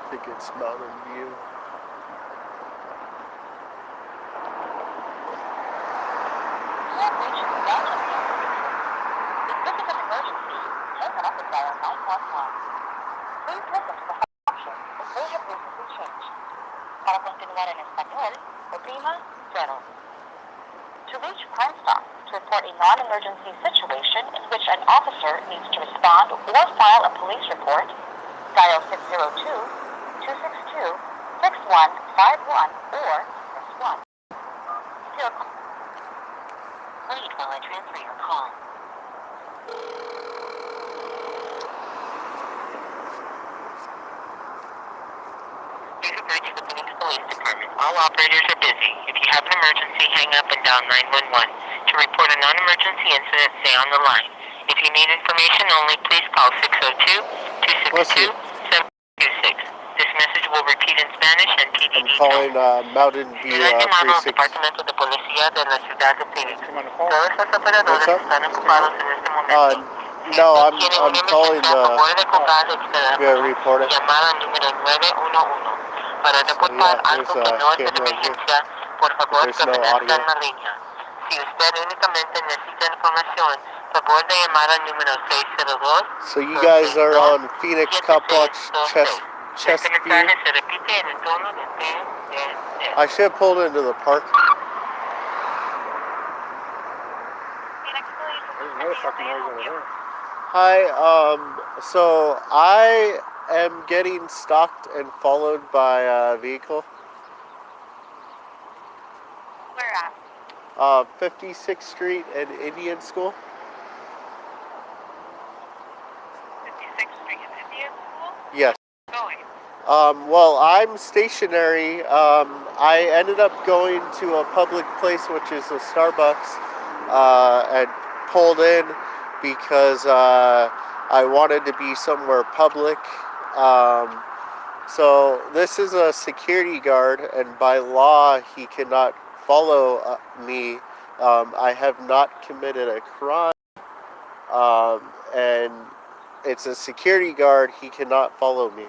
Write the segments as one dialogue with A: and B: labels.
A: think it's Mountain View.
B: Para continuar en español, oprima 0. To reach Crime Stop to report a non-emergency situation in which an officer needs to respond or file a police report, dial 602-262-6151 or press 1. Still, wait while I transfer your call. Police Department. All operators are busy. If you have an emergency, hang up and dial 911. To report a non-emergency incident, stay on the line. If you need information only, please call 602-262-726. This message will repeat in Spanish and PD
A: I'm calling Mountain View Precinct.
B: Departamento de Policía de la Ciudad de Phoenix. Todos los operadores están ocupados en este momento.
A: No, I'm calling the report it.
B: Llamada número 911. Para reportar algo que no es de emergencia, por favor permanezca en la línea. Si usted únicamente necesita información, favor de llamar al número 602.
A: So you guys are on Phoenix Complex Chesapeake. I should have pulled into the park.
C: There's another fucking noise over there.
A: Hi, so I am getting stalked and followed by a vehicle.
B: Where at?
A: 56th Street and Indian School.
B: 56th Street and Indian School?
A: Yes.
B: Going.
A: Well, I'm stationary. I ended up going to a public place, which is a Starbucks, and pulled in because I wanted to be somewhere public. So this is a security guard, and by law he cannot follow me. I have not committed a crime, and it's a security guard. He cannot follow me.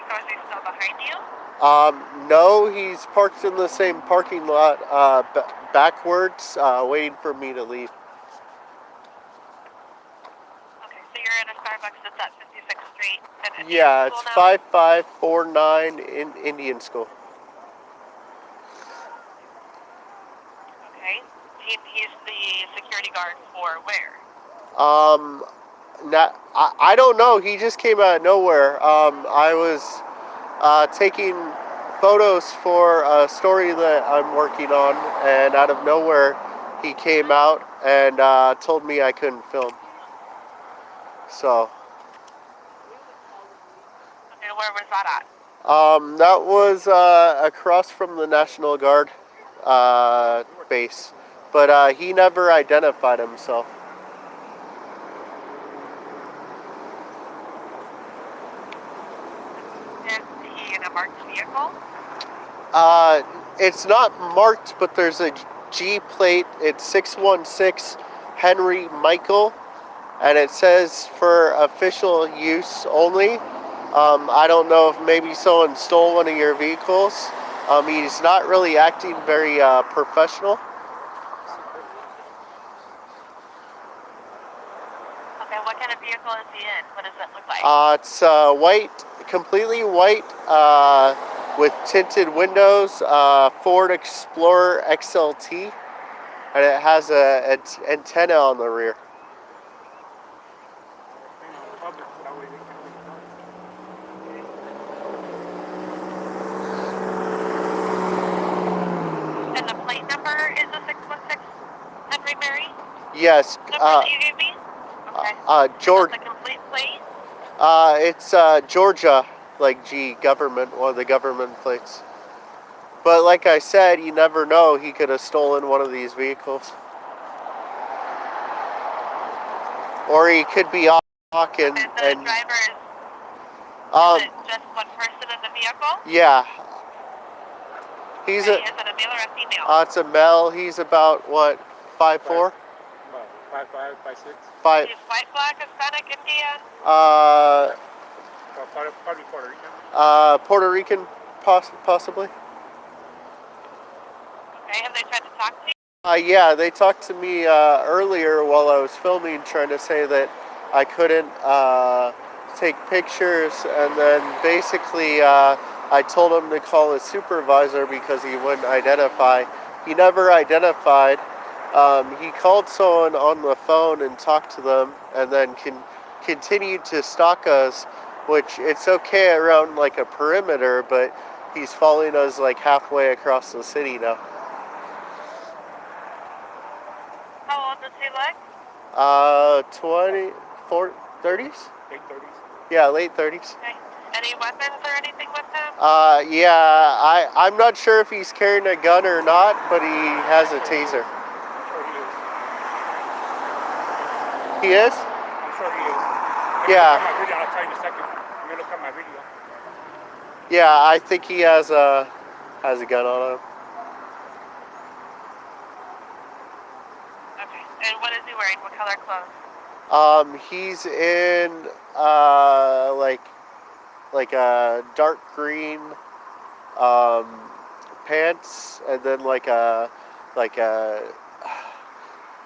B: So is he still behind you?
A: No, he's parked in the same parking lot backwards, waiting for me to leave.
B: You're in a Starbucks that's at 56th Street. And
A: yeah, it's 5549 in Indian School.
B: Okay. He's the security guard for where?
A: I don't know. He just came out of nowhere. I was taking photos for a story that I'm working on, and out of nowhere, he came out and told me I couldn't film. So.
B: Okay, where was that at?
A: That was across from the National Guard base, but he never identified himself.
B: Is he in a marked vehicle?
A: It's not marked, but there's a G plate. It's 616 Henry Michael. And it says for official use only. I don't know if maybe someone stole one of your vehicles. He's not really acting very professional.
B: Okay, what kind of vehicle is he in? What does it look like?
A: It's white, completely white, with tinted windows, Ford Explorer XLT, and it has an antenna on the rear.
B: And the plate number is the 616 Henry Mary?
A: Yes.
B: Number that you gave me? Okay.
A: Georgia.
B: That's the complete plate?
A: It's Georgia, like G, government, one of the government plates. But like I said, you never know. He could have stolen one of these vehicles. Or he could be off talking.
B: And the driver is it just one person in the vehicle?
A: Yeah. He's
B: okay, is it a male or a female?
A: It's a male. He's about, what, 5'4"?
C: 5'5", 5'6".
A: Five.
B: He's white, black, Hispanic, Indian.
A: Uh,
C: Well, probably Puerto Rican.
A: Puerto Rican, possibly.
B: Okay, have they tried to talk to you?
A: Yeah, they talked to me earlier while I was filming, trying to say that I couldn't take pictures, and then basically I told him to call his supervisor because he wouldn't identify. He never identified. He called someone on the phone and talked to them, and then continued to stalk us, which it's okay around like a perimeter, but he's following us like halfway across the city now.
B: How old does he look?
A: 20, 30s?
C: Late 30s.
A: Yeah, late 30s.
B: Okay. Any weapons or anything with him?
A: Yeah, I'm not sure if he's carrying a gun or not, but he has a taser.
C: I'm sure he is.
A: He is?
C: I'm sure he is.
A: Yeah.
C: Look at my video. I'll tell you in a second. I'm gonna look at my video.
A: Yeah, I think he has a gun on him.
B: Okay. And what is he wearing? What color clothes?
A: He's in like a dark green pants, and then like a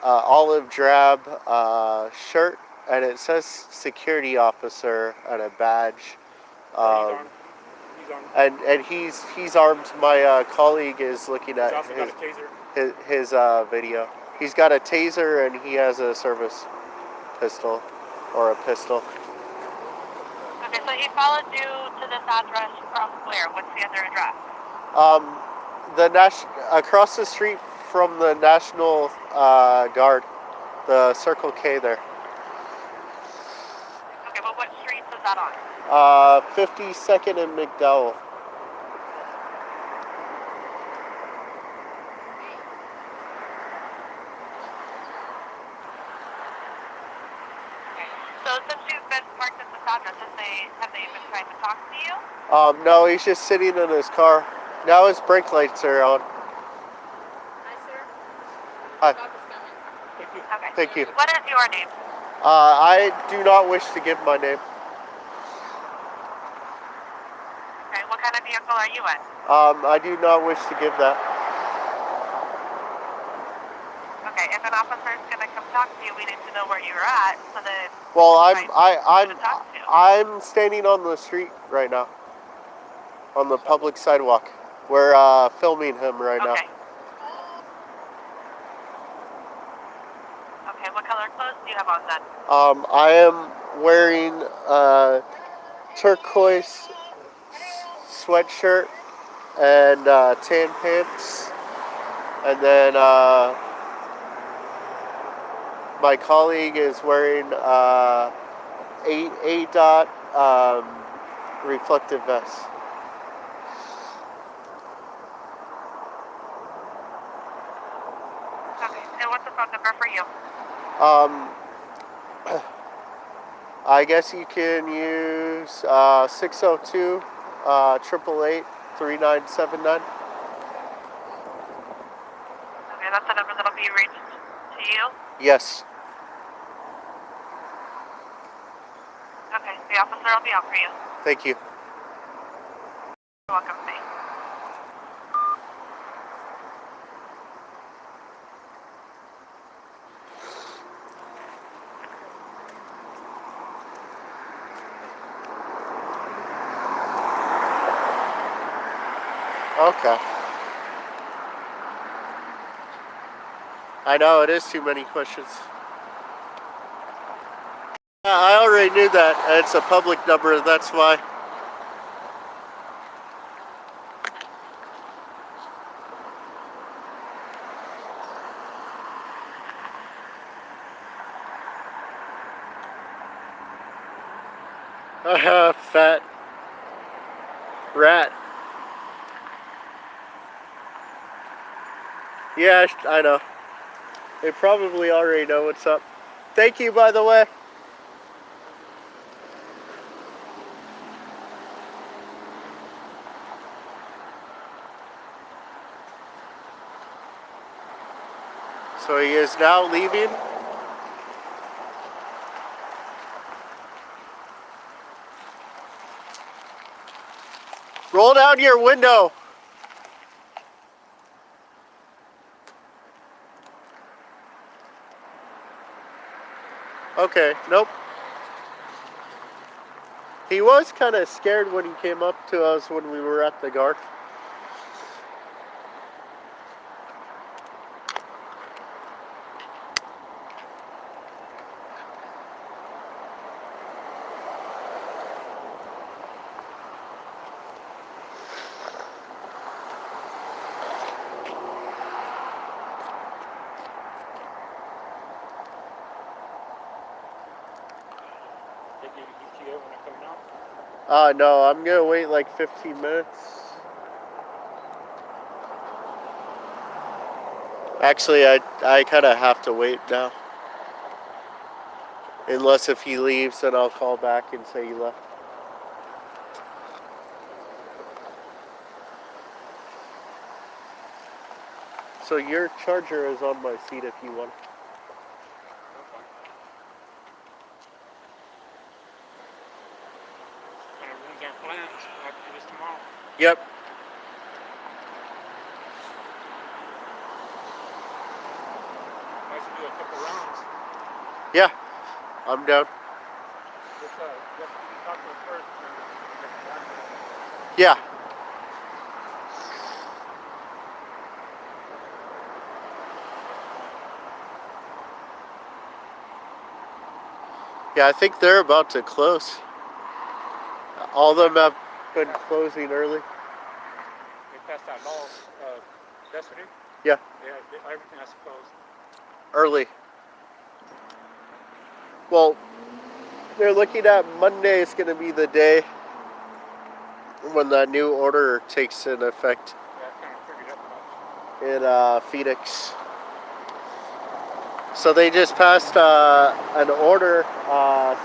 A: olive drab shirt, and it says security officer and a badge.
C: He's armed.
A: And he's armed. My colleague is looking
C: He's
A: at
C: also got a taser.
A: his video. He's got a taser, and he has a service pistol or a pistol.
B: Okay, so he followed you to this address from where? What's the other address?
A: Across the street from the National Guard, the Circle K there.
B: Okay, but what streets is that on?
A: 52nd and McDowell.
B: Okay. So since you've been parked at this address, have they been trying to talk to you?
A: No, he's just sitting in his car. Now his brake lights are on.
D: Hi, sir.
A: Hi.
D: Stop is coming.
C: Thank you.
B: Okay.
A: Thank you.
B: What is your name?
A: I do not wish to give my name.
B: Okay, what kind of vehicle are you in?
A: I do not wish to give that.
B: Okay, if an officer is going to come talk to you, we need to know where you're at so that...
A: Well,
B: to talk to.
A: I'm standing on the street right now, on the public sidewalk. We're filming him right now.
B: Okay. Okay, what color clothes do you have on then?
A: I am wearing a turquoise sweatshirt and tan pants, and then my colleague is wearing a dot reflective vest.
B: Okay, and what's the phone number for you?
A: I guess you can use 602 888 3979.
B: Okay, that's the number that'll be reached to you?
A: Yes.
B: Okay, the officer will be out for you.
A: Thank you.
B: You're welcome, thanks.
A: Okay. I know, it is too many questions. I already knew that. It's a public number, that's why. Fat rat. Yeah, I know. They probably already know what's up. Thank you, by the way. So he is now leaving. Roll down your window. Okay, nope. He was kind of scared when he came up to us when we were at the guard.
C: They give you ETA when they're coming out.
A: No, I'm gonna wait like 15 minutes. Actually, I kind of have to wait now. Unless if he leaves, then I'll call back and say he left. So your charger is on my seat if you want.
C: Okay. Kind of ruins our plans. We'll have to do this tomorrow.
A: Yep.
C: I should do a couple rounds.
A: Yeah, I'm down.
C: Just, you have to talk to us first.
A: Yeah. Yeah, I think they're about to close. All of them have been closing early.
C: They passed out laws yesterday.
A: Yeah,
C: Everything has to close.
A: early. Well, they're looking at Monday is going to be the day when that new order takes in effect
C: Yeah, I kind of figured that much.
A: in Phoenix. So they just passed an order,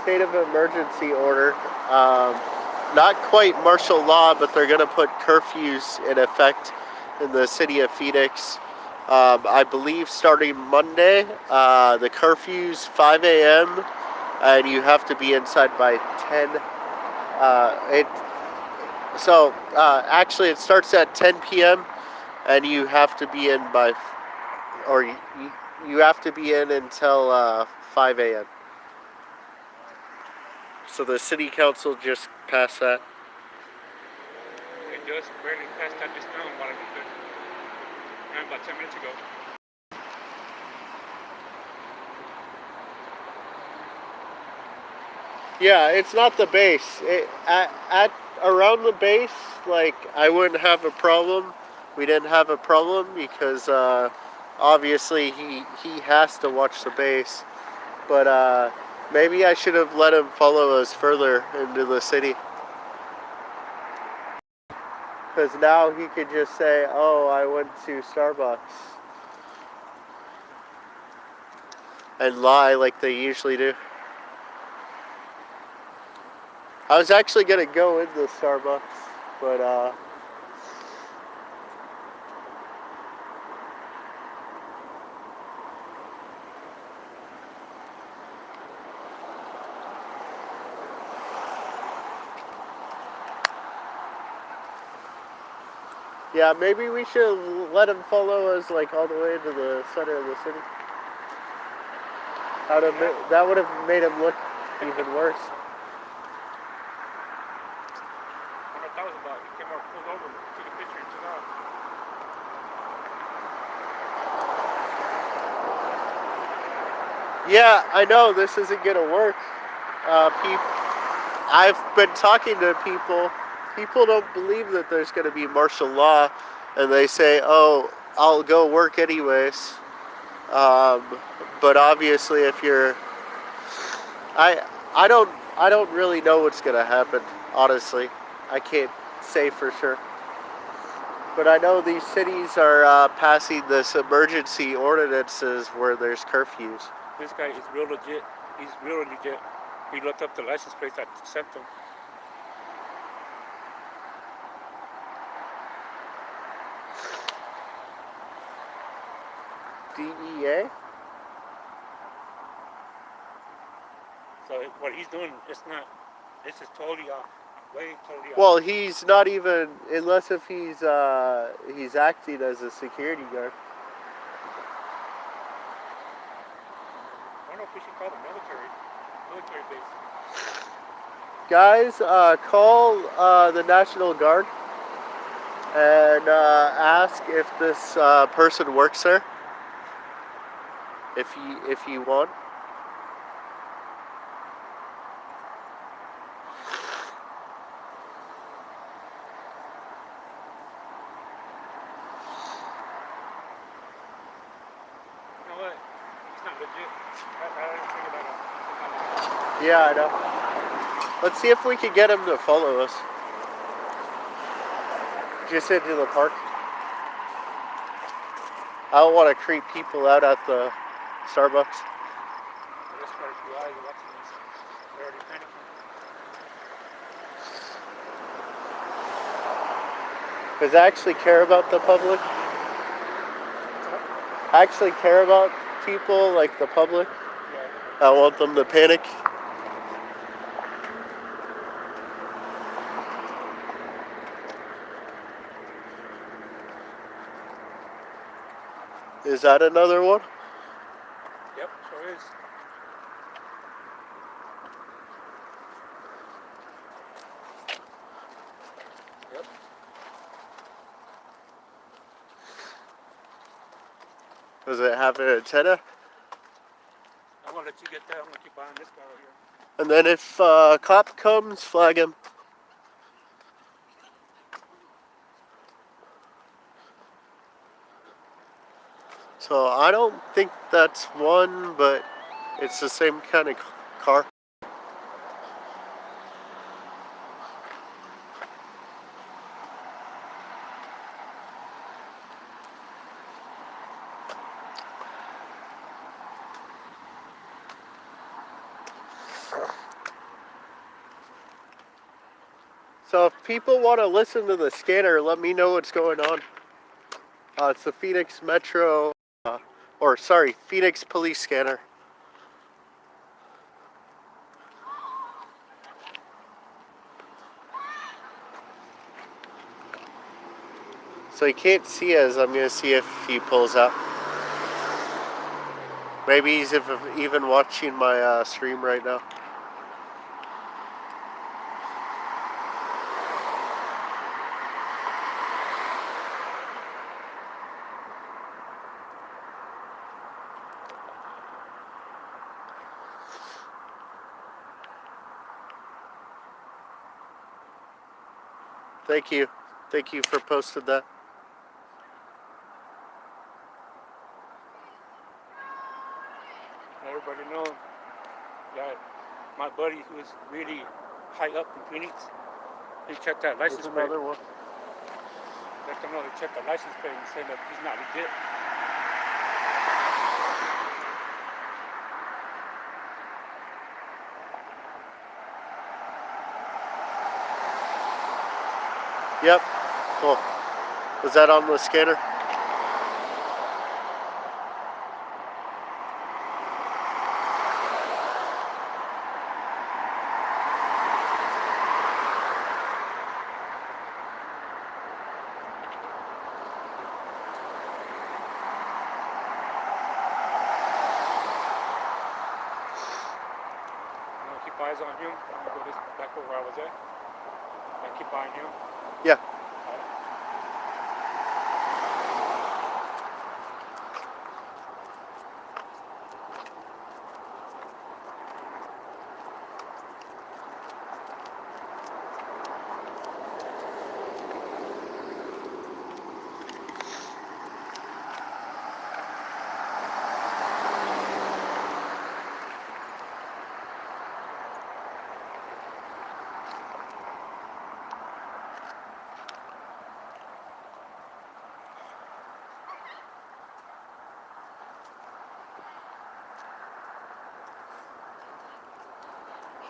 A: state of emergency order. Not quite martial law, but they're going to put curfews in effect in the city of Phoenix. I believe starting Monday, the curfew's 5 a.m. and you have to be inside by 10. Actually, it starts at 10 p.m. and you have to be in by, or you have to be in until 5 a.m. So the city council just passed that.
C: It just barely passed out this now while I'm good. About 10 minutes ago.
A: Yeah, it's not the base. At around the base, like I wouldn't have a problem. We didn't have a problem because obviously he has to watch the base. But maybe I should have let him follow us further into the city. Because now he could just say, "Oh, I went to Starbucks," and lie like they usually do. I was actually gonna go into Starbucks, but yeah, maybe we should let him follow us like all the way into the center of the city. That would have made him look even worse.
C: What I thought was about, he came over, pulled over, took a picture, and took off.
A: Yeah, I know this isn't gonna work. I've been talking to people. People don't believe that there's gonna be martial law, and they say, "Oh, I'll go work anyways." But obviously, if you're, I, I don't really know what's gonna happen. Honestly, I can't say for sure. But I know these cities are passing this emergency ordinances where there's curfews.
C: This guy is real legit. He's real legit. He looked up the license plates that sent him.
A: DEA?
C: So what he's doing, it's not, this is totally off. way totally off.
A: Well, he's not even, unless if he's acting as a security guard.
C: I don't know if we should call the military base.
A: Guys, call the National Guard and ask if this person works there. If you want.
C: You know what? It's not legit. I didn't figure that out.
A: Yeah, I know. Let's see if we can get him to follow us. Just into the park. I don't want to creep people out at the Starbucks.
C: There's quite a few eyes watching this. They're already panicking.
A: Because I actually care about the public. I actually care about people, like the public.
C: Yeah.
A: I want them to panic. Is that another one?
C: Yep, sure is. Yep.
A: Does it have an antenna?
C: I'm gonna let you get that. I'm gonna keep buying this guy right here.
A: And then if a cop comes, flag him. So I don't think that's one, but it's the same kind of car. So if people want to listen to the scanner, let me know what's going on. It's the Phoenix Metro, Phoenix Police Scanner. So he can't see us. I'm going to see if he pulls up. Maybe he's even watching my stream right now. Thank you. Thank you for posting that.
C: Everybody knows that my buddy who is really high up in Phoenix, he checked that license
A: There's
C: plate.
A: another one.
C: Let them know to check the license plate and say that he's not legit.
A: Yep. Cool. Was that on the scanner?
C: I'm gonna keep eyes on him. I'm gonna go this back over where I was at. I keep eyeing him.
A: Yeah.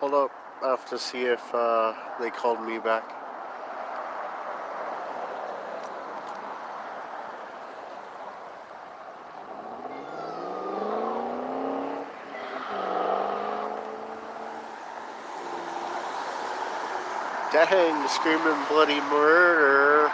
A: Hold up. I have to see if they called me back. Dang, screaming bloody murder.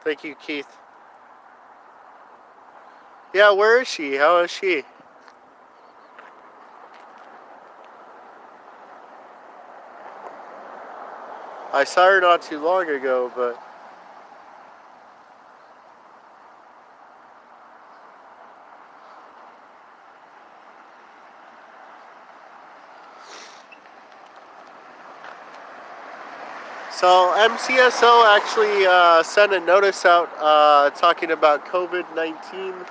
A: Thank you, Keith. Yeah, where is she? How is she? I saw her not too long ago, but... So MCSO actually sent a notice out talking about COVID-19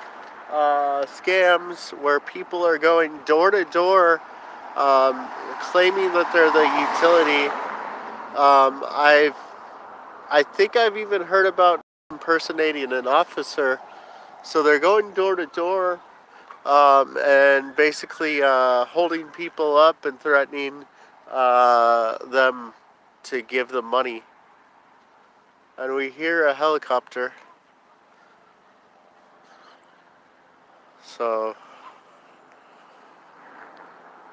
A: scams where people are going door to door claiming that they're the utility. I think I've even heard about impersonating an officer. So they're going door to door and basically holding people up and threatening them to give them money. And we hear a helicopter. So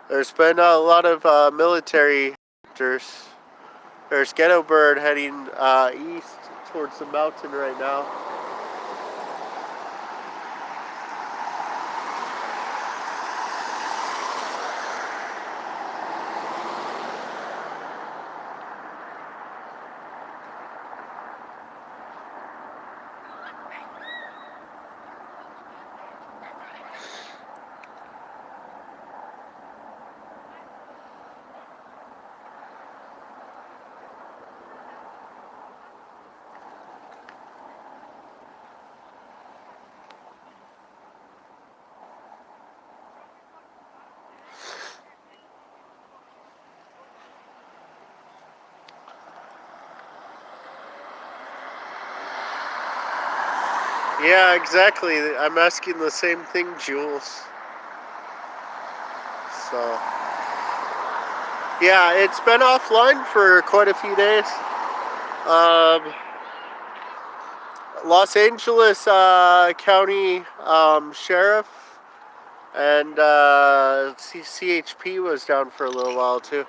A: there's been a lot of military actors. There's Ghetto Bird heading east towards the mountain right now. Yeah, exactly. I'm asking the same thing, Jules. So, yeah, it's been offline for quite a few days. Los Angeles County Sheriff and CHP was down for a little while too.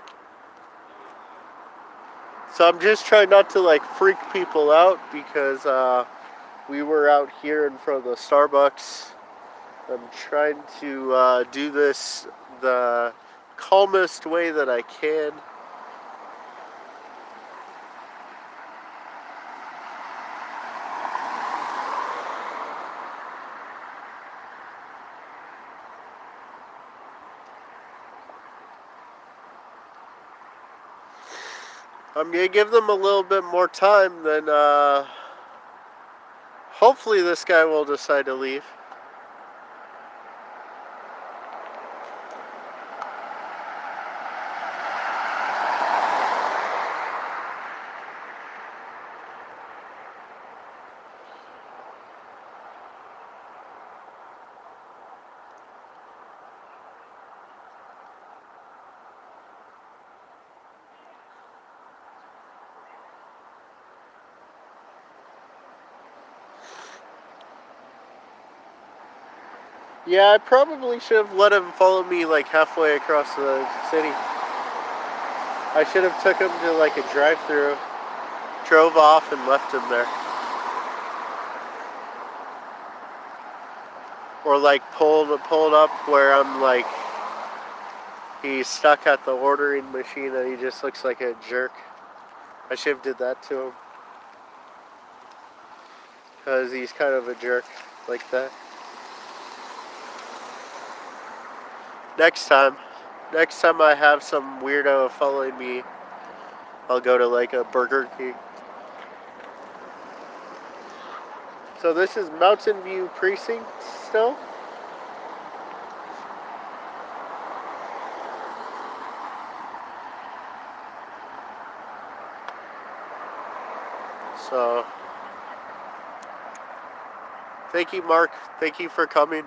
A: So I'm just trying not to like freak people out because we were out here in front of the Starbucks. I'm trying to do this the calmest way that I can. I'm gonna give them a little bit more time, then hopefully this guy will decide to leave. Yeah, I probably should have let him follow me like halfway across the city. I should have took him to like a drive-through, drove off and left him there. Or like pulled up where I'm like, he's stuck at the ordering machine and he just looks like a jerk. I should have did that to him. Because he's kind of a jerk like that. Next time I have some weirdo following me, I'll go to like a Burger King. So this is Mountain View Precinct still. So, thank you, Mark. Thank you for coming.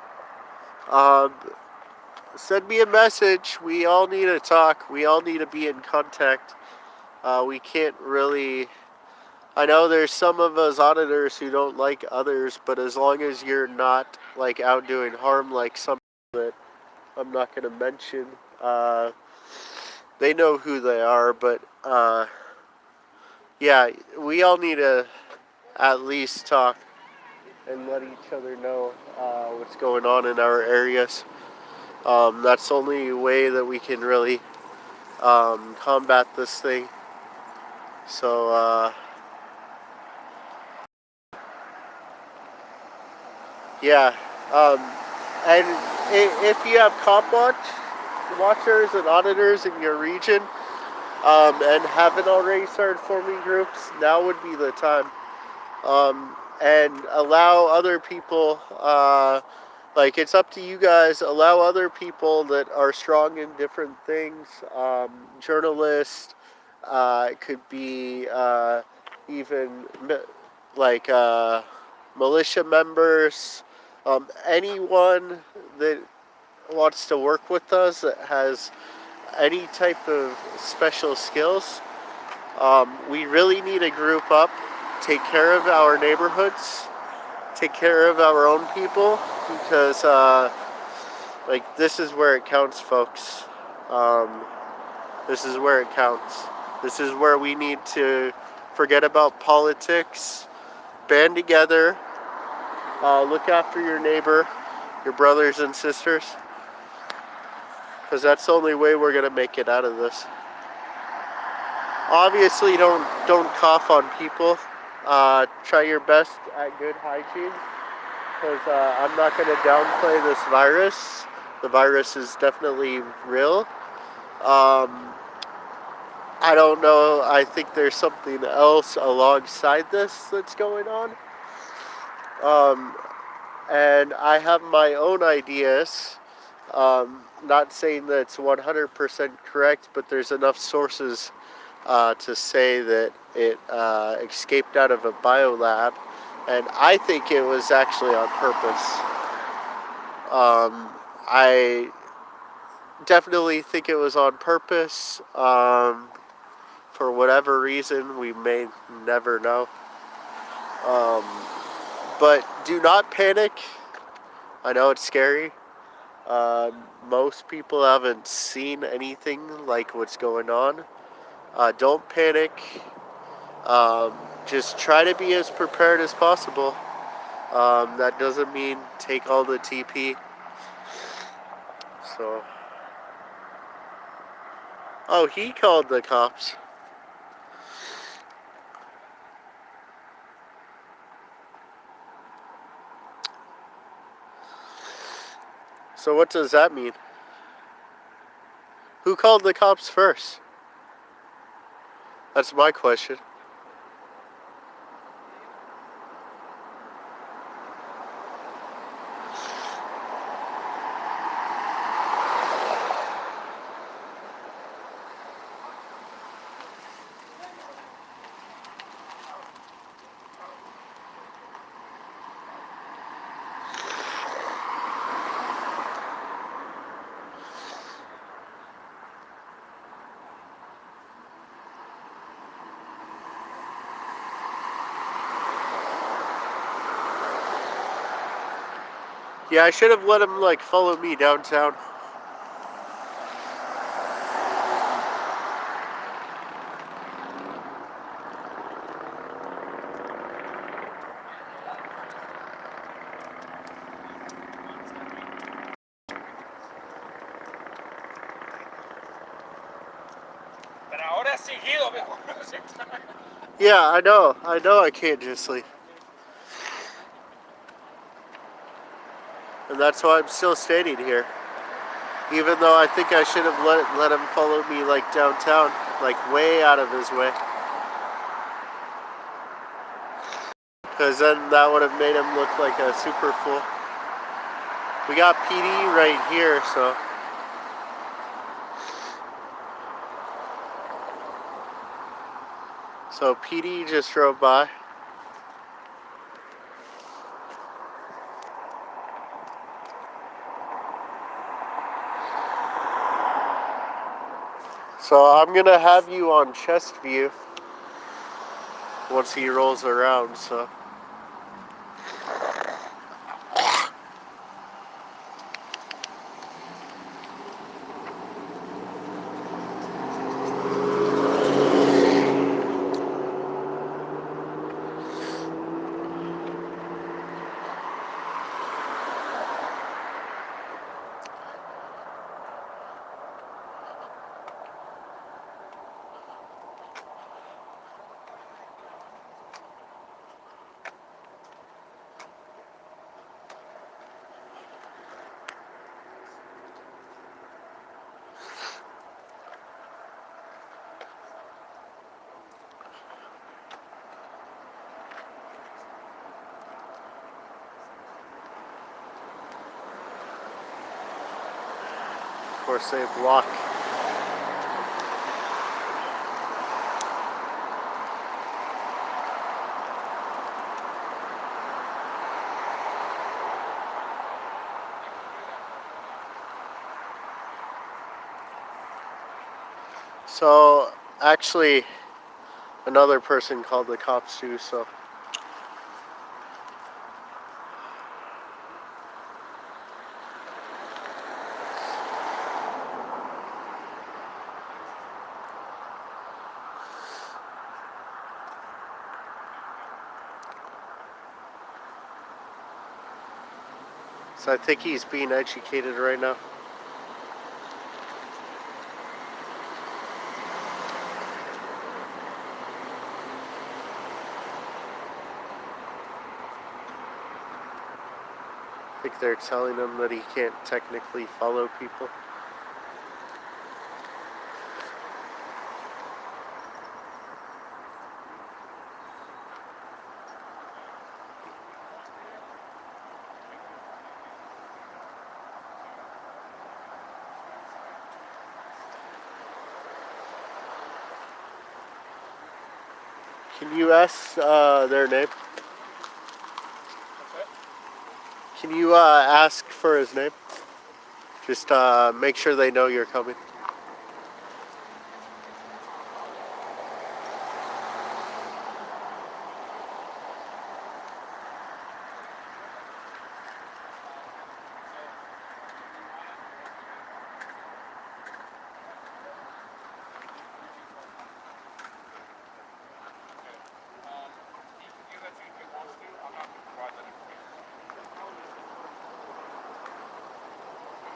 A: Send me a message. We all need to talk. We all need to be in contact. We can't really I know there's some of us auditors who don't like others, but as long as you're not like out doing harm, like some that I'm not going to mention, they know who they are. But yeah, we all need to at least talk and let each other know what's going on in our areas. That's the only way that we can really combat this thing. So, yeah. And if you have watchers and auditors in your region, and haven't already started forming groups, now would be the time. And allow other people, like it's up to you guys, allow other people that are strong in different things, journalists, it could be even like militia members, anyone that wants to work with us that has any type of special skills. We really need to group up, take care of our neighborhoods, take care of our own people, because like this is where it counts, folks. This is where it counts. This is where we need to forget about politics, band together, look after your neighbor, your brothers and sisters, because that's the only way we're gonna make it out of this. Obviously, don't cough on people. Try your best at good hygiene, because I'm not going to downplay this virus. The virus is definitely real. I don't know. I think there's something else alongside this that's going on. And I have my own ideas. Not saying that it's 100% correct, but there's enough sources to say that it escaped out of a biolab, and I think it was actually on purpose. I definitely think it was on purpose. For whatever reason, we may never know. But do not panic. I know it's scary. Most people haven't seen anything like what's going on. Don't panic. Just try to be as prepared as possible. That doesn't mean take all the TP. So, oh, he called the cops. So what does that mean? Who called the cops first? That's my question. Yeah, I should have let him like follow me downtown.
C: Pero ahora seguido, viejo.
A: Yeah, I know I can't just leave. And that's why I'm still standing here. Even though I think I should have let him follow me like downtown, like way out of his way. Because then that would have made him look like a super fool. We got PD right here, so. So PD just drove by. So I'm gonna have you on chest view. once he rolls around. So. Of course, they block. So, actually, another person called the cops too, so. So I think he's being educated right now. I think they're telling him that he can't technically follow people. Can you ask their name? Can you ask for his name? Just make sure they know you're coming.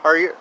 A: Are you?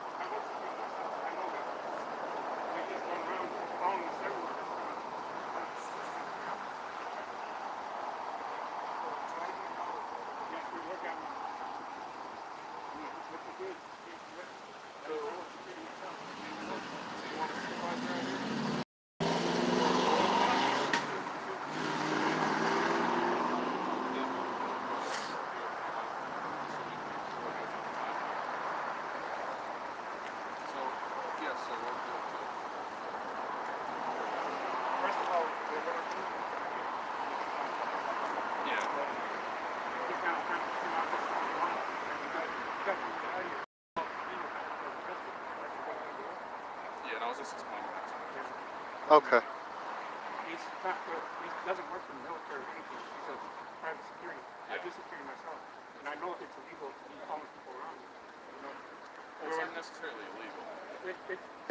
A: Okay.
C: He doesn't work for the military or anything. He's a private security. I do security myself. And I know it's illegal to be calling people around. You know?
E: Well, it's not necessarily illegal.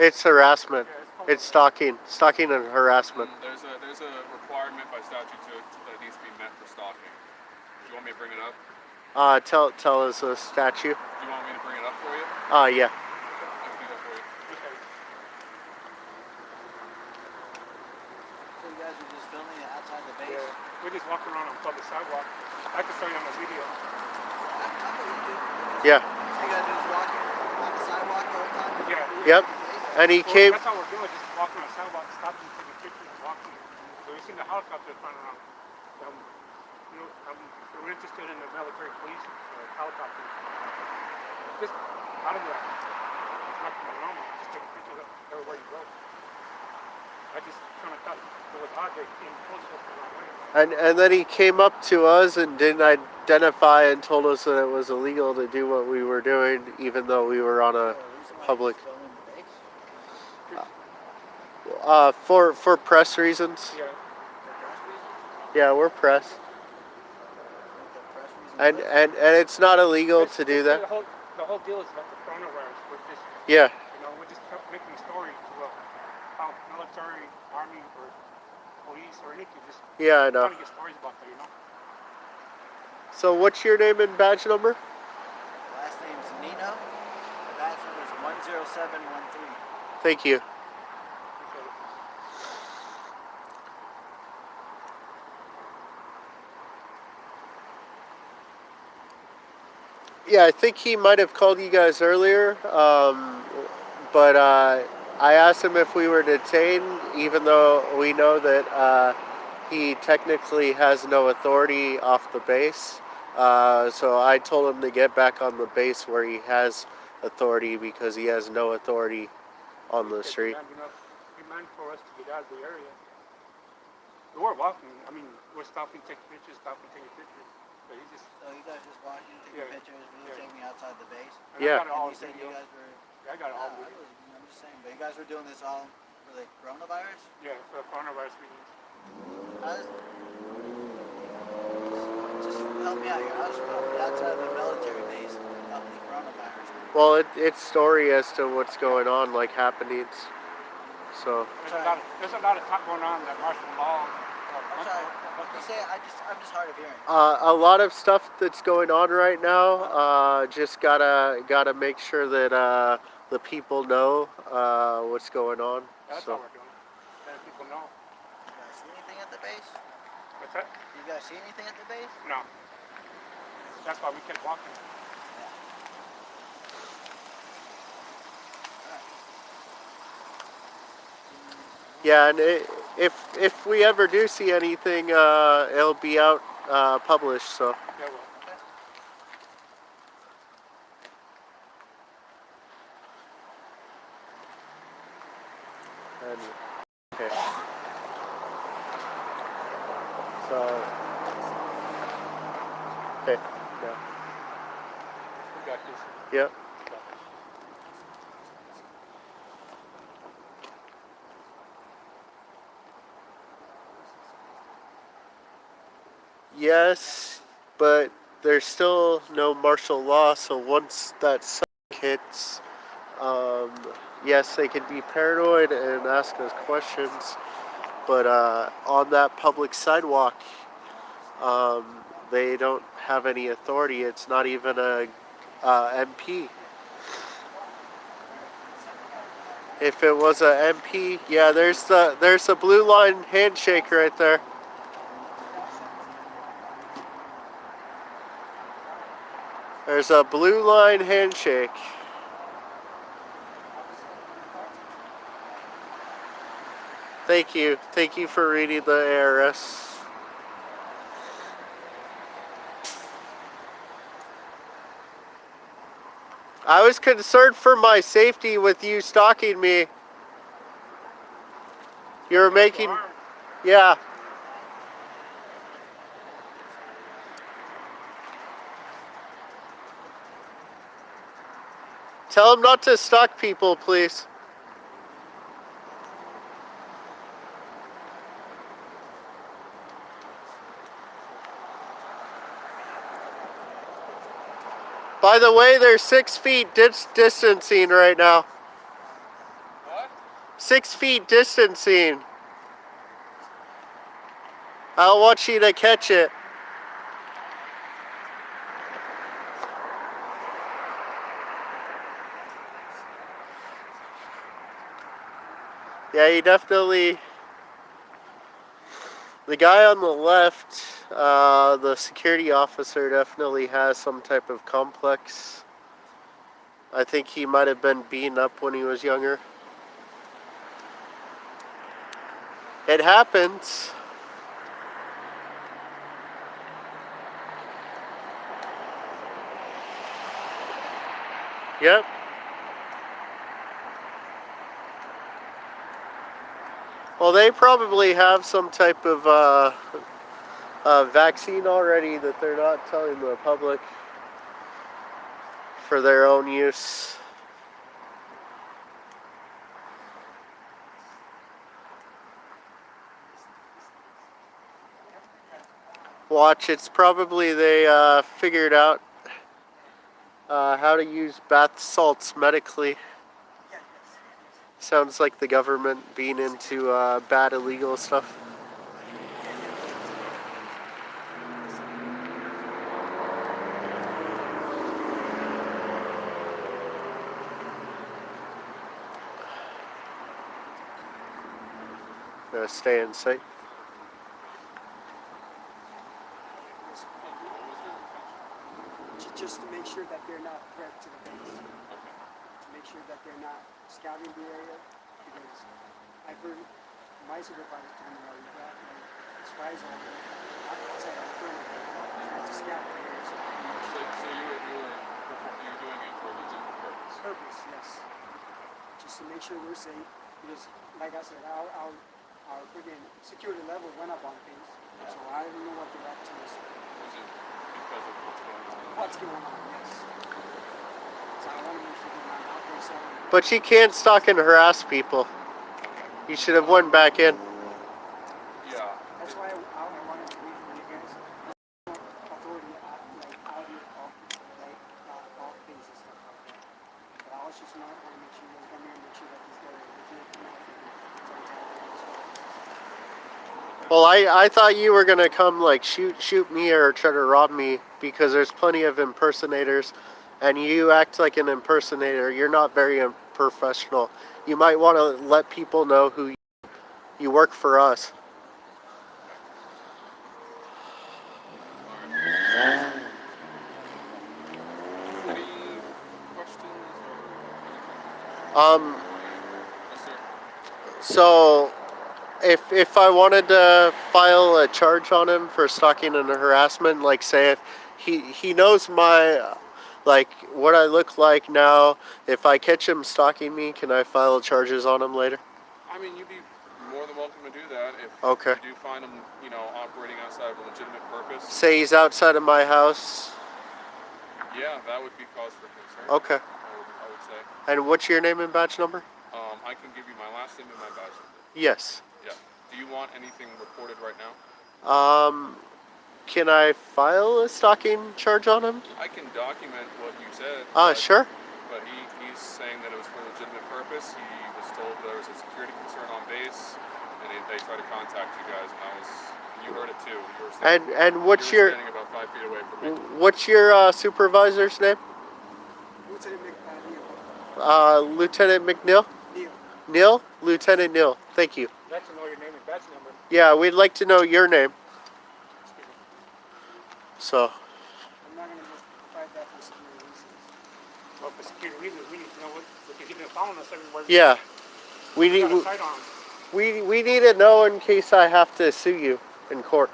A: It's harassment. It's stalking and harassment.
E: There's a requirement by statute that needs to be met for stalking. Do you want me to bring it up?
A: Tell us a statute.
E: Do you want me to bring it up for you?
A: Yeah.
E: I can do that for you.
C: Okay.
F: So you guys are just filming it outside the base?
C: Yeah. We're just walking around on public sidewalk. I can show you on the video.
A: Yeah.
F: So you guys are just walking on the sidewalk the whole time?
C: Yeah.
A: Yep. And he
C: Well,
A: came.
C: that's how we're doing, just walking on the sidewalk, stopping for the pictures, walking. So we've seen the helicopter flying around. You know, we're interested in the military police helicopters. Just out of that. It's not normal. Just taking pictures of everywhere you go. I just kind of thought it was odd they came close up the wrong way.
A: And then he came up to us and didn't identify and told us that it was illegal to do what we were doing, even though we were on a public. For press reasons.
C: Yeah.
A: Yeah, we're press.
F: The press reason
A: And,
F: was?
A: and it's not illegal to do that.
C: The whole deal is about the coronavirus. We're just,
A: Yeah.
C: we're just making a story to how military, army, or police or anything just
A: Yeah, I know.
C: trying to get stories about that.
A: So what's your name and badge number?
F: Last name's Nino. The badge number is 10713.
A: Thank you.
C: Appreciate it.
A: Yeah, I think he might have called you guys earlier, but I asked him if we were detained, even though we know that he technically has no authority off the base. So I told him to get back on the base where he has authority because he has no authority on the street.
C: Demand for us to get out of the area. We're walking. I mean, we're stopping, taking pictures, taking pictures. But he just.
F: So you guys just walking, taking pictures, videotaping outside the base?
C: And
A: Yeah.
C: I got it all
F: And you said you
C: video.
F: guys were...
C: I got it all
F: Yeah,
C: video.
F: I'm just saying, but you guys were doing this all for the coronavirus?
C: Yeah, for the coronavirus reasons.
F: Just help me out here. How's from the outside of the military base up the coronavirus?
A: Well, it's story as to what's going on, like happenings. So
C: There's a lot of talk going on that martial law.
F: I'm sorry. You say I'm just hard of hearing.
A: a lot of stuff that's going on right now. Just gotta make sure that the people know what's going on.
C: That's
A: So
C: all we're doing. Letting people know.
F: You guys see anything at the base?
C: What's that?
F: You guys see anything at the base?
C: No. That's why we kept walking.
A: yeah, and if we ever do see anything, it'll be out published. So
C: Yeah, well.
A: and, okay. So okay, yeah,
C: We got this.
A: yep. Yes, but there's still no martial law. So once that hits, yes, they can be paranoid and ask us questions. But on that public sidewalk, they don't have any authority. It's not even a MP. If it was a MP, yeah, there's the blue line handshake right there. There's a blue line handshake. Thank you. Thank you for reading the ARS. I was concerned for my safety with you stalking me. You were making... Yeah. Tell him not to stalk people, please. By the way, they're 6 feet distancing right now.
E: What?
A: 6 feet distancing. I want you to catch it. Yeah, he definitely... The guy on the left, the security officer, definitely has some type of complex. I think he might have been beaten up when he was younger. It happens. Yep. Well, they probably have some type of vaccine already that they're not telling the public for their own use. Watch, it's probably they figured out how to use bath salts medically.
F: Yeah, yes.
A: Sounds like the government being into bad illegal stuff. Stay in sight.
G: Just to make sure that they're not a threat to the base. To make sure that they're not scouting the area. Because I've heard my supervisors tell me that we've got spies all over outside our perimeter trying to scout the area.
E: So you're doing it for a legitimate purpose.
G: Purpose, yes. Just to make sure we're safe. Because, like I said, our freaking security level went up on things. So I don't know what they're up to.
E: Is it because of what's going on?
G: What's going on, yes. So I want to make sure they're not out there selling.
A: But you can't stalk and harass people. You should have went back in.
E: Yeah.
G: That's why I wanted to read from you guys. Authority out here off things and stuff like that. But I was just want to make sure you guys come here and make sure that these guys are legit.
A: Well, I thought you were gonna come like shoot me or try to rob me because there's plenty of impersonators, and you act like an impersonator. You're not very professional. You might want to let people know who you work for us.
E: Any questions Yes, sir.
A: So if I wanted to file a charge on him for stalking and harassment, like say if he knows my like what I look like now, if I catch him stalking me, can I file charges on him later?
E: I mean, you'd be more than welcome to do that if
A: Okay.
E: you do find him, operating outside of a legitimate purpose.
A: Say he's outside of my house.
E: Yeah, that would be cause for concern.
A: Okay.
E: I would say.
A: And what's your name and badge number?
E: I can give you my last name and my badge number.
A: Yes.
E: Yeah. Do you want anything reported right now?
A: Can I file a stalking charge on him?
E: I can document what you said.
A: Sure.
E: But he's saying that it was for a legitimate purpose. He was told there was a security concern on base, and they tried to contact you guys, and you heard it too. You were standing,
A: And what's
E: you were
A: your
E: standing about 5 feet away from me.
A: what's your supervisor's name?
G: Lieutenant Neil.
A: Lieutenant McNeil?
G: Neil.
A: Neil? Lieutenant Neil. Thank you.
C: I'd like to know your name and badge number.
A: Yeah, we'd like to know your name.
C: Excuse me.
A: So,
G: I'm not going to provide that for security reasons.
C: Well, for security reasons, we need to know what because you've been following us everywhere.
A: yeah. We
C: We
A: need
C: got a sight on.
A: we need to know in case I have to sue you in court.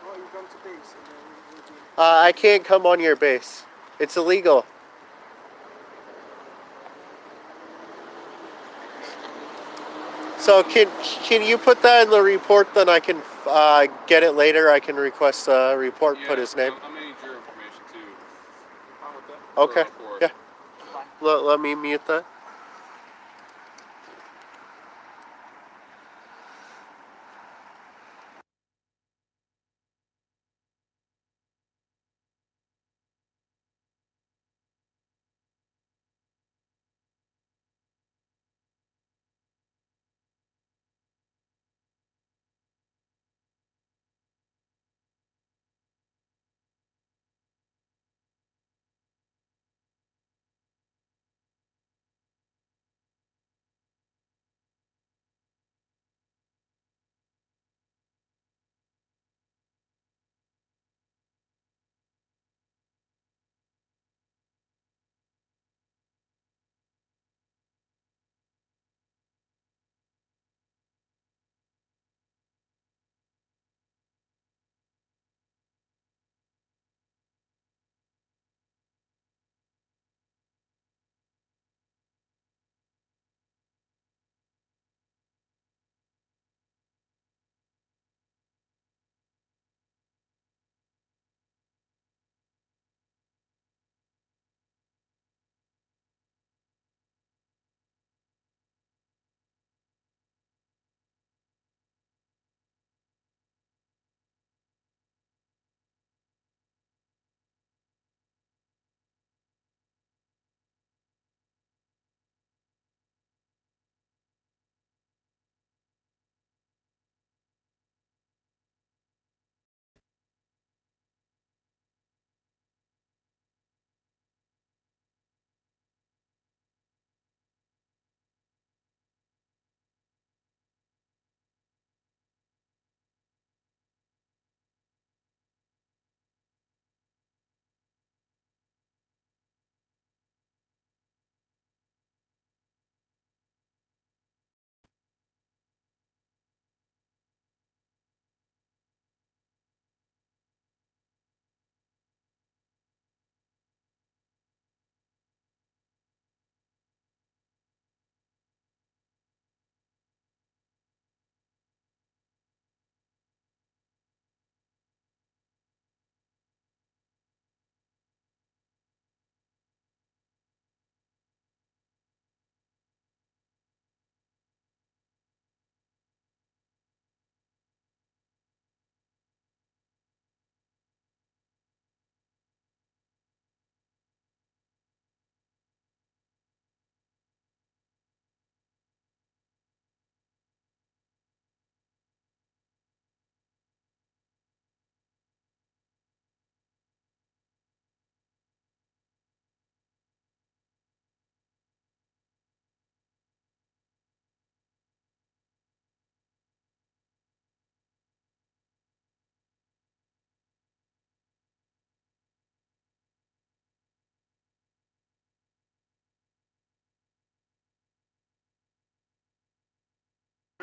G: Well, you come to base and then we'll do it.
A: I can't come on your base. It's illegal. So can you put that in the report? Then I can get it later. I can request a report.
E: Yeah,
A: Put his name.
E: I'm gonna need your information too.
C: Fine with that?
A: Okay.
E: For-
A: Yeah.
C: Fine.
A: Let me mute that.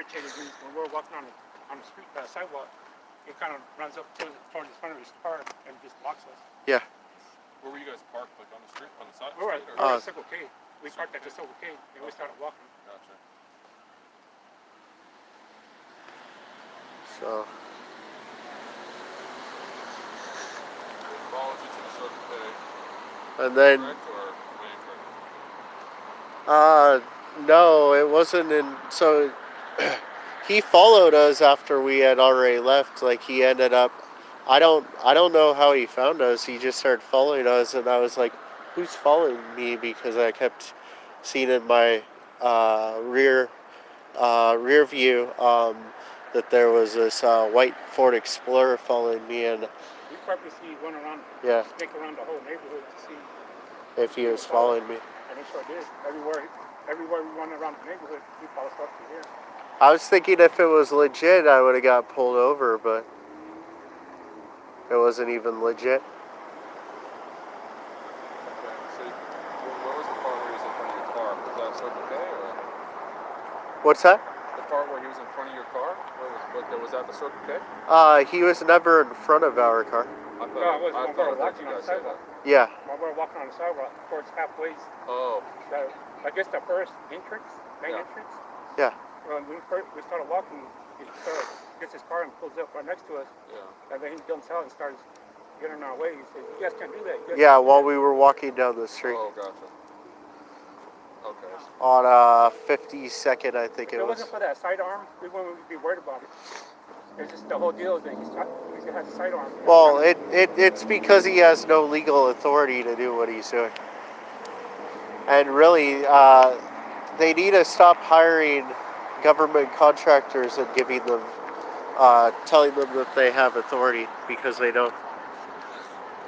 C: irritated me when we're walking on the street, sidewalk. It kind of runs up towards the front of his car and just blocks us.
A: Yeah.
E: Where were you guys parked? Like on the street, on the side?
C: We were
E: Street, or?
C: at Circle K. We parked at the Circle K and we started walking.
E: Gotcha.
A: So.
E: They followed you to the Circle K.
A: And then.
E: Correct or waiting for
A: No, it wasn't in. So he followed us after we had already left. Like he ended up. I don't know how he found us. He just started following us, and I was like, "Who's following me?" Because I kept seeing in my rear view that there was this white Ford Explorer following me, and
C: We purposely went around,
A: yeah,
C: snake around the whole neighborhood to see.
A: if he was following me.
C: And he sure did. Everywhere we went around the neighborhood, he followed us up to here.
A: I was thinking if it was legit, I would have got pulled over, but it wasn't even legit.
E: Okay. So, where was the part where he was in front of your car? Was that Circle K or
A: What's that?
E: the part where he was in front of your car? Was that the Circle K?
A: He was never in front of our car.
E: I
C: No, I was
E: I
C: when we were
E: heard
C: walking
E: you
C: on the
E: guys say
C: sidewalk.
E: that.
A: Yeah.
C: When we were walking on the sidewalk towards halfway,
E: Oh,
C: I guess the first entrance, main
E: Yeah.
C: entrance.
A: Yeah.
C: When we started walking, he gets his car and pulls up right next to us.
E: yeah.
C: And then he jumps out and starts getting in our way. He says, "You guys can't do that." You guys
A: Yeah,
C: can't do
A: while
C: that."
A: we were walking down the street.
E: Oh, gotcha. Okay.
A: On 52nd, I think
C: If
A: it
C: it
A: was.
C: wasn't for that sidearm, we wouldn't be worried about it. It's just the whole deal is that he has a sidearm.
A: Well, it's because he has no legal authority to do what he's doing. And really, they need to stop hiring government contractors and giving them, telling them that they have authority, because they don't.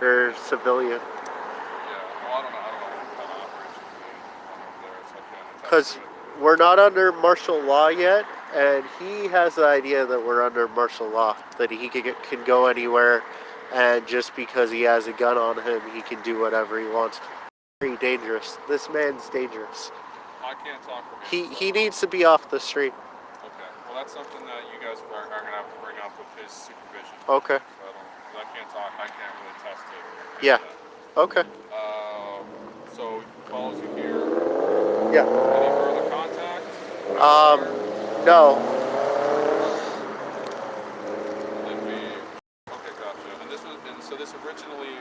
A: They're civilian.
E: Yeah. Well, I don't know what kind of operations they run over there, so I can't attest
A: Because
E: to it.
A: we're not under martial law yet, and he has the idea that we're under martial law, that he can go anywhere, and just because he has a gun on him, he can do whatever he wants. Very dangerous. This man's dangerous.
E: I can't talk for him.
A: He needs to be off the street.
E: Okay. Well, that's something that you guys are going to have to bring up with his supervision.
A: Okay.
E: So I can't talk. I can't really test it.
A: Yeah. Okay.
E: So he follows you here.
A: Yeah.
E: Any further contact?
A: No.
E: Okay, gotcha. And so this originally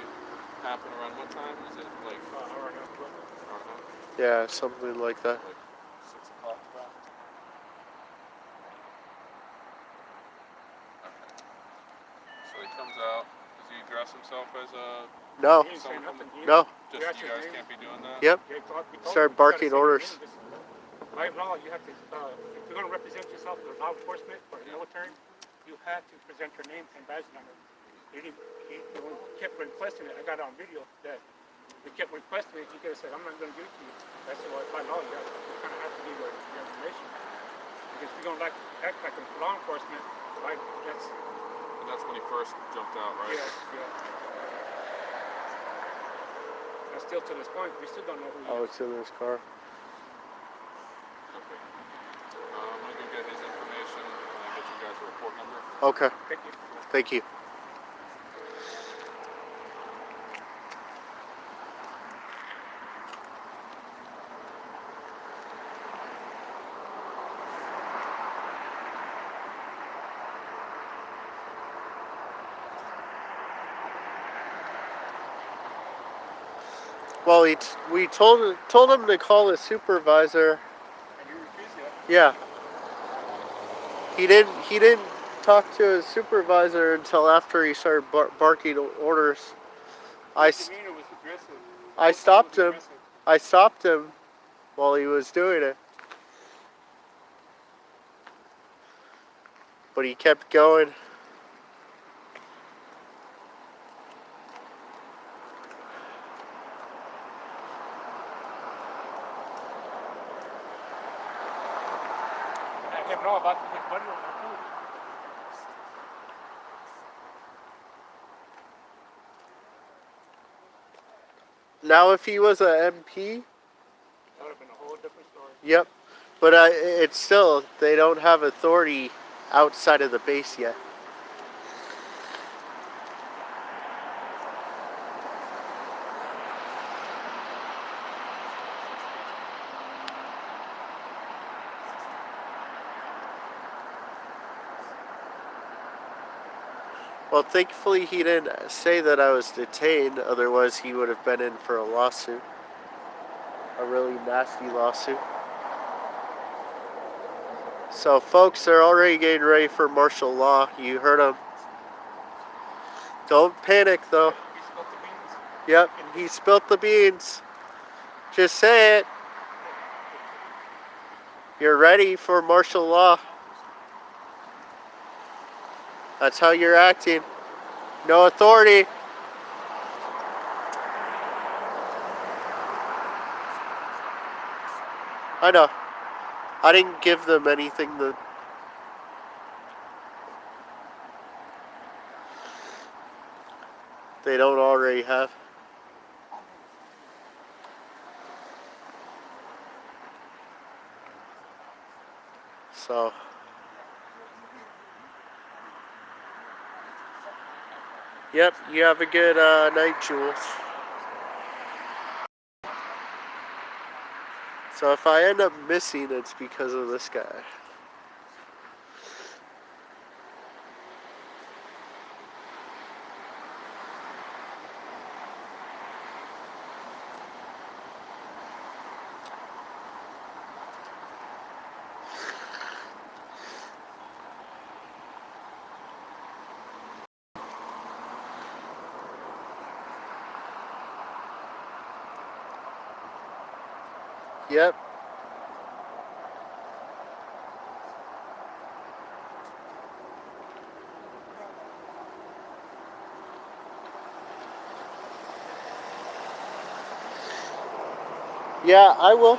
E: happened around what time? Is it like
C: Hour and a half.
A: Yeah, something like that.
E: like 6 o'clock about? Okay. So he comes out. Does he dress himself as a
A: No.
C: He didn't say nothing.
A: No.
E: just
C: That's
E: you
C: his
E: guys
C: name.
E: can't be doing that?
A: Yep.
C: Yeah, we told
A: Start
C: him,
A: barking
C: you gotta
A: orders.
C: say your name. By law, you have to, if you're going to represent yourself as law enforcement or military, you have to present your name and badge number. He kept requesting it. I got it on video that he kept requesting it. He could have said, "I'm not going to give it to you." I said, "Well, by law, you kind of have to give your information. Because if you're going to act like a law enforcement, like that's,
E: And that's when he first jumped out, right?
C: yeah. And still to this point, we still don't know who he
A: Oh,
C: is.
A: it's in this car.
E: Okay. I'm gonna go get his information and get you guys a report number.
A: Okay.
C: Thank you.
A: Thank you. Well, we told him to call his supervisor.
C: And you refuse it.
A: Yeah. He didn't talk to his supervisor until after he started barking orders.
C: His demeanor was aggressive.
A: I stopped
C: Was
A: him.
C: aggressive.
A: I stopped him while he was doing it. But he kept going.
C: I didn't know about his buddy on there too.
A: Now, if he was a MP,
C: That would have been a whole different story.
A: yep, But it's still, they don't have authority outside of the base yet. Well, thankfully he didn't say that I was detained, otherwise he would have been in for a lawsuit. A really nasty lawsuit. So folks, they're already getting ready for martial law. You heard them. Don't panic though.
C: He spilled the beans.
A: Yep, he spilt the beans. Just say it. You're ready for martial law. That's how you're acting. No authority. I know. I didn't give them anything that they don't already have. So yep, you have a good night, Jules. So if I end up missing, it's because of this guy. Yep. Yeah, I will.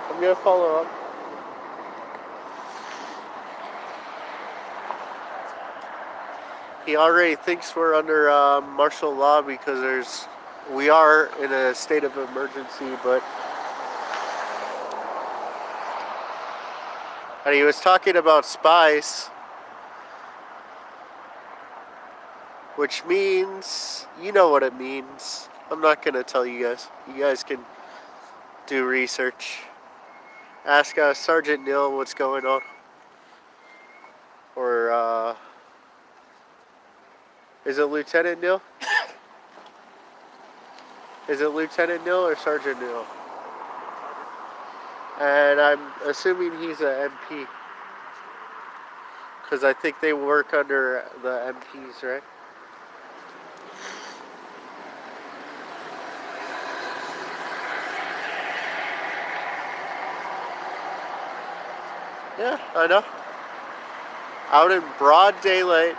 A: I'm gonna follow up. He already thinks we're under martial law because we are in a state of emergency, but and he was talking about spies, which means, you know what it means. I'm not gonna tell you guys. You guys can do research. Ask Sergeant Neil what's going on. Or, is it Lieutenant Neil? Is it Lieutenant Neil or Sergeant Neil? And I'm assuming he's a MP. Because I think they work under the MPs, right? Yeah, I know. Out in broad daylight.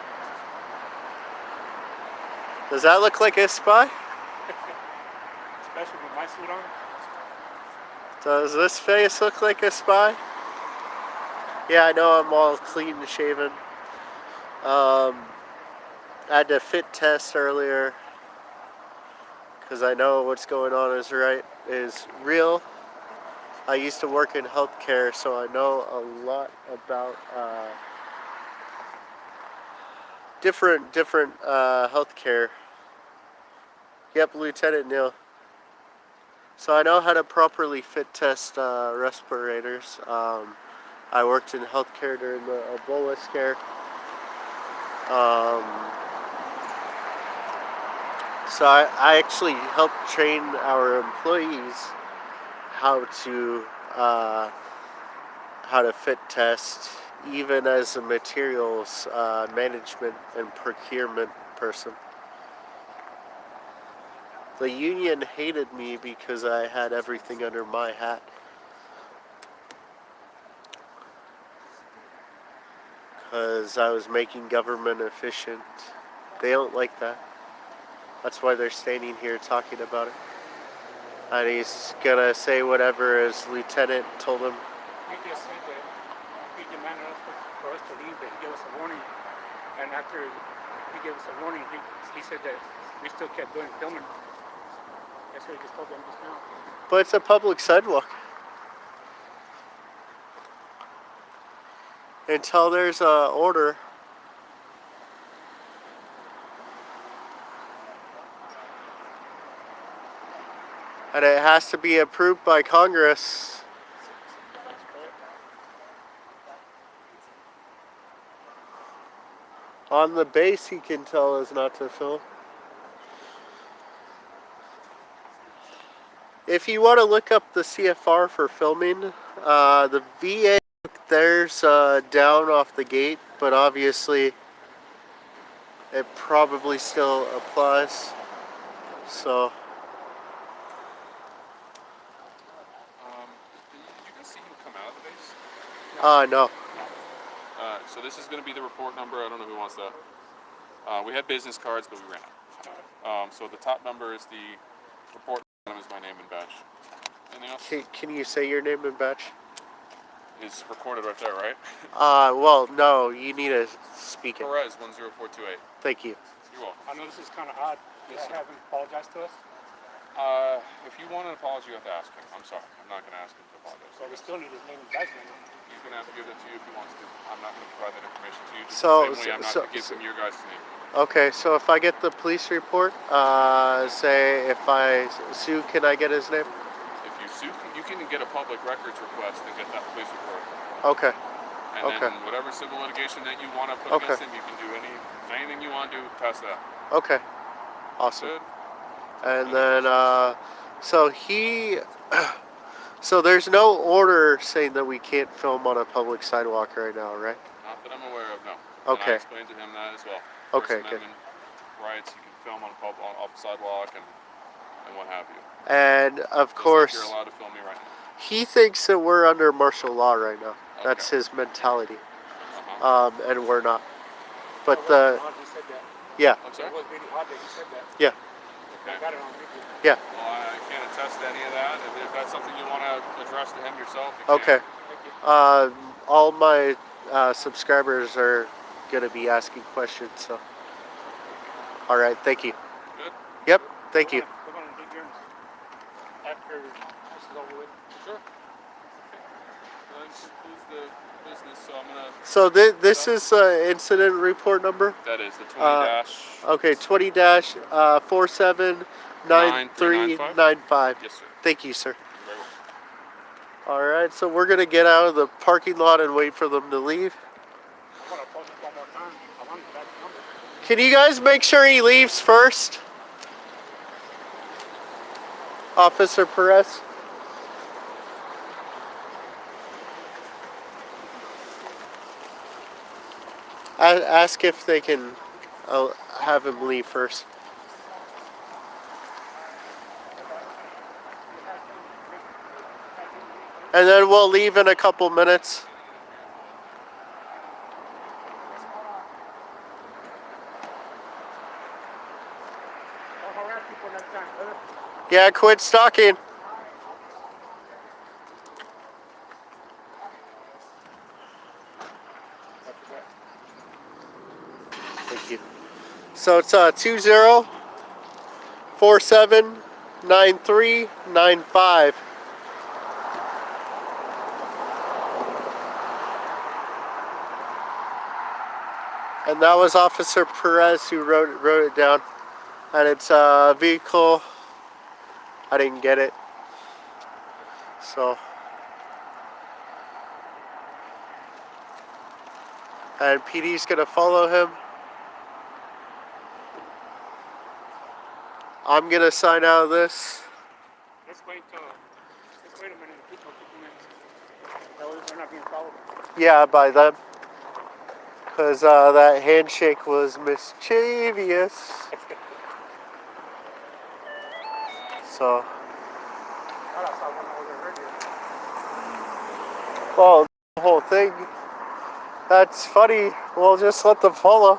A: Does that look like a spy?
C: Especially with my suit on.
A: Does this face look like a spy? Yeah, I know I'm all clean shaven. I had to fit test earlier because I know what's going on is real. I used to work in healthcare, so I know a lot about different healthcare. Yep, Lieutenant Neil. So I know how to properly fit test respirators. I worked in healthcare during the Ebola scare. So I actually helped train our employees how to fit test, even as a materials management and procurement person. The union hated me because I had everything under my hat. Because I was making government efficient. They don't like that. That's why they're standing here talking about it. And he's gonna say whatever his lieutenant told him.
C: He just said that he demanded us for us to leave, that he gave us a warning. And after he gave us a warning, he said that we still kept doing filming. That's what he just told them just now.
A: But it's a public sidewalk. until there's a order. And it has to be approved by Congress. On the base, he can tell us not to film. If you want to look up the CFR for filming, the VA, there's down off the gate, but obviously it probably still applies. So,
E: you can see him come out of the base.
A: no.
E: So this is going to be the report number. I don't know who wants that. We had business cards, but we ran out. So the top number is the report. Is my name and badge. Anything else?
A: Can you say your name and badge?
E: It's recorded right there, right?
A: Well, no, you need to speak it.
E: Perez 10428.
A: Thank you.
E: You're welcome.
C: I know this is kind of odd.
E: Yes, sir.
C: Have him apologize to us.
E: If you want an apology, you have to ask him. I'm sorry. I'm not going to ask him to apologize.
C: So we still need his name and badge number.
E: He's going to have to give that to you if he wants to. I'm not going to provide that information to you. Just
A: So-
E: the same way I'm not
A: so-
E: going to give him your guys' name.
A: Okay, so if I get the police report, say if I sue, can I get his name?
E: If you sue, you can get a public records request and get that police report.
A: Okay.
E: And
A: Okay.
E: then whatever civil litigation that you want to put
A: Okay.
E: against him, you can do anything you want to do past that.
A: Okay. Awesome.
E: Good.
A: And then, so so there's no order saying that we can't film on a public sidewalk right now, right?
E: Not that I'm aware of, no.
A: Okay.
E: And I explained to him that as well.
A: Okay,
E: First
A: good.
E: Amendment rights, you can film on off the sidewalk and what have you.
A: And of
E: Just like
A: course,
E: you're allowed to film me right now.
A: he thinks that we're under martial law right now. That's
E: Okay.
A: his mentality.
E: Uh-huh.
A: And we're not. But
C: It was odd you said that.
A: yeah,
E: I'm sorry?
C: It was really odd that you said that.
A: yeah,
C: I got it on video.
A: yeah.
E: Well, I can't attest to any of that. If that's something you want to address to him yourself, you
A: Okay.
E: can.
A: All my subscribers are gonna be asking questions. So, all right. Thank you.
E: Good?
A: Yep. Thank you.
C: We're going to dig yours after this is over with.
E: Sure. Okay. That concludes the business, so I'm going to...
A: So this is incident report number.
E: That is the 20 dash...
A: Okay, 20-479395.
E: Yes, sir.
A: Thank you, sir.
E: You're very welcome.
A: All right, so we're gonna get out of the parking lot and wait for them to leave.
C: I'm going to post it one more time. I want the badge number.
A: Can you guys make sure he leaves first? Officer Perez. Ask if they can have him leave first. And then we'll leave in a couple minutes.
C: Don't harass people next time, brother.
A: Yeah, quit stalking. Thank you. So it's 20-479395. And that was Officer Perez who wrote it down. And it's a vehicle. I didn't get it. So. And PD's gonna follow him. I'm gonna sign out of this.
C: Let's wait a minute. People minutes. They're not being followed.
A: Yeah, by them. Because that handshake was mischievous. So.
C: I thought I saw one over there earlier.
A: Well, the whole thing. That's funny. We'll just let them follow.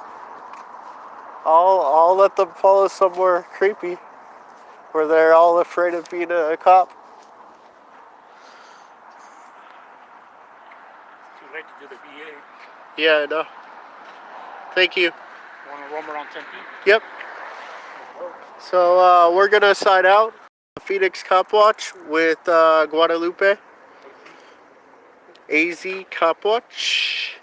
A: I'll let them follow somewhere creepy where they're all afraid of being a cop.
C: Too late to do the VA.
A: Yeah, I know. Thank you.
C: Want to roam around Tempe?
A: Yep. So we're gonna sign out. Phoenix Cop Watch with Guadalupe. AZ Cop Watch.